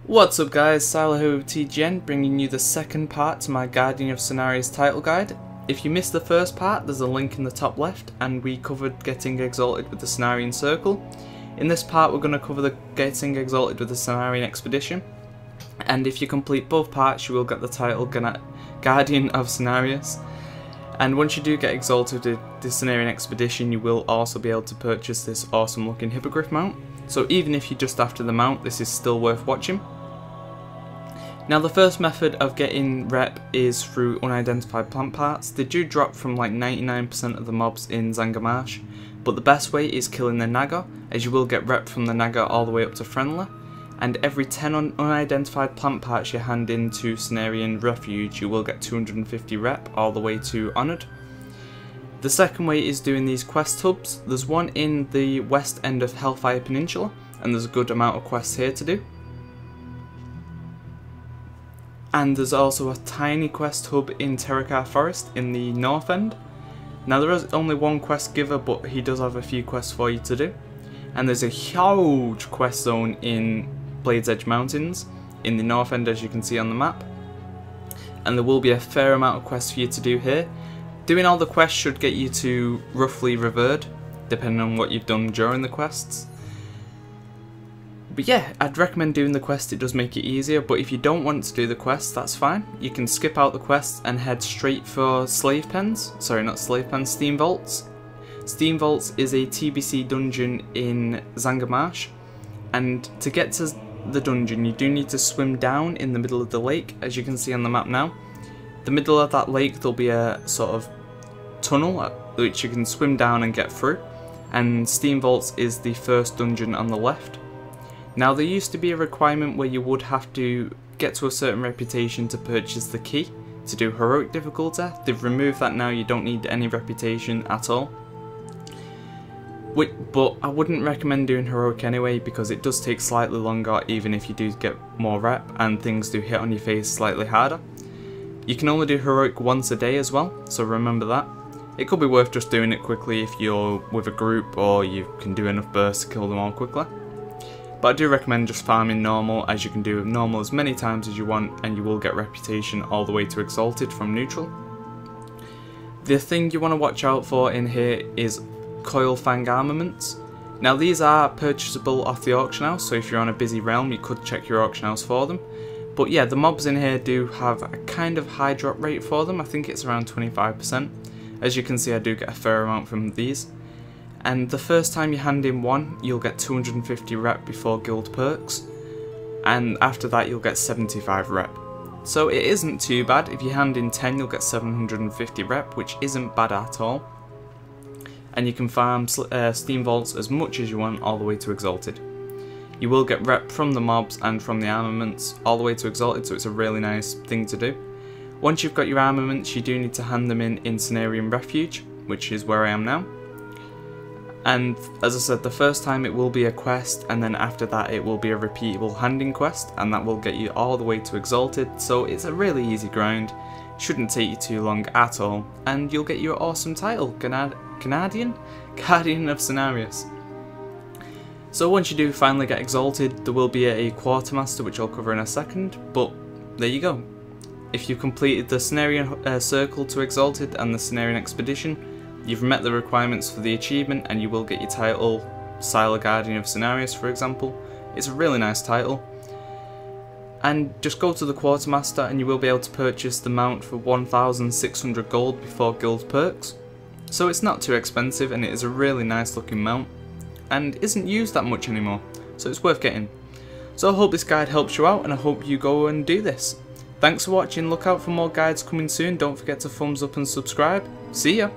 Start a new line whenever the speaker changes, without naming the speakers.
What's up guys, Syiler here with TGN, bringing you the second part to my Guardian of Cenarius title guide. If you missed the first part, there's a link in the top left, and we covered getting exalted with the Cenarion circle. In this part we're going to cover the getting exalted with the Cenarion Expedition, and if you complete both parts you will get the title Guardian of Cenarius. And once you do get exalted with the Cenarion Expedition, you will also be able to purchase this awesome looking hippogryph mount. So even if you're just after the mount, this is still worth watching. Now the first method of getting rep is through unidentified plant parts. They do drop from like 99% of the mobs in Zangarmarsh, but the best way is killing the Naga, as you will get rep from the Naga all the way up to friendly, and every 10 unidentified plant parts you hand into Cenarion Refuge you will get 250 rep all the way to Honoured. The second way is doing these quest hubs. There's one in the west end of Hellfire Peninsula, and there's a good amount of quests here to do. And there's also a tiny quest hub in Terracar Forest in the north end. Now there is only one quest giver, but he does have a few quests for you to do. And there's a huge quest zone in Blade's Edge Mountains in the north end, as you can see on the map. And there will be a fair amount of quests for you to do here. Doing all the quests should get you to roughly Revered, depending on what you've done during the quests. But yeah, I'd recommend doing the quest, it does make it easier, but if you don't want to do the quest, that's fine. You can skip out the quests and head straight for Slave Pens. Sorry, not Slave Pens, Steam Vaults. Steam Vaults is a TBC dungeon in Zangarmarsh, and to get to the dungeon you do need to swim down in the middle of the lake, as you can see on the map now. The middle of that lake there'll be a sort of tunnel which you can swim down and get through, and Steam Vaults is the first dungeon on the left. Now there used to be a requirement where you would have to get to a certain reputation to purchase the key to do heroic difficulty. They've removed that now, you don't need any reputation at all. But I wouldn't recommend doing heroic anyway, because it does take slightly longer even if you do get more rep, and things do hit on your face slightly harder. You can only do heroic once a day as well, so remember that. It could be worth just doing it quickly if you're with a group or you can do enough bursts to kill them all quickly. But I do recommend just farming normal, as you can do normal as many times as you want and you will get reputation all the way to exalted from neutral. The thing you want to watch out for in here is coil fang armaments. Now these are purchasable off the auction house, so if you're on a busy realm you could check your auction house for them. But yeah, the mobs in here do have a kind of high drop rate for them. I think it's around 25%. As you can see, I do get a fair amount from these. And the first time you hand in one, you'll get 250 rep before guild perks, and after that you'll get 75 rep. So it isn't too bad. If you hand in 10 you'll get 750 rep, which isn't bad at all. And you can farm Steam Vaults as much as you want all the way to exalted. You will get rep from the mobs and from the armaments all the way to exalted, so it's a really nice thing to do. Once you've got your armaments you do need to hand them in Cenarion Refuge, which is where I am now. And as I said, the first time it will be a quest, and then after that it will be a repeatable handing quest, and that will get you all the way to exalted, so it's a really easy grind, shouldn't take you too long at all, and you'll get your awesome title, Guardian of Cenarius. So once you do finally get exalted, there will be a quartermaster, which I'll cover in a second, but there you go. If you've completed the Cenarion circle to exalted and the Cenarion Expedition, you've met the requirements for the achievement and you will get your title, Title Guardian of Cenarius for example. It's a really nice title. And just go to the quartermaster and you will be able to purchase the mount for 1,600 gold before guild perks. So it's not too expensive, and it is a really nice looking mount and isn't used that much anymore, so it's worth getting. So I hope this guide helps you out, and I hope you go and do this. Thanks for watching, look out for more guides coming soon, don't forget to thumbs up and subscribe. See ya!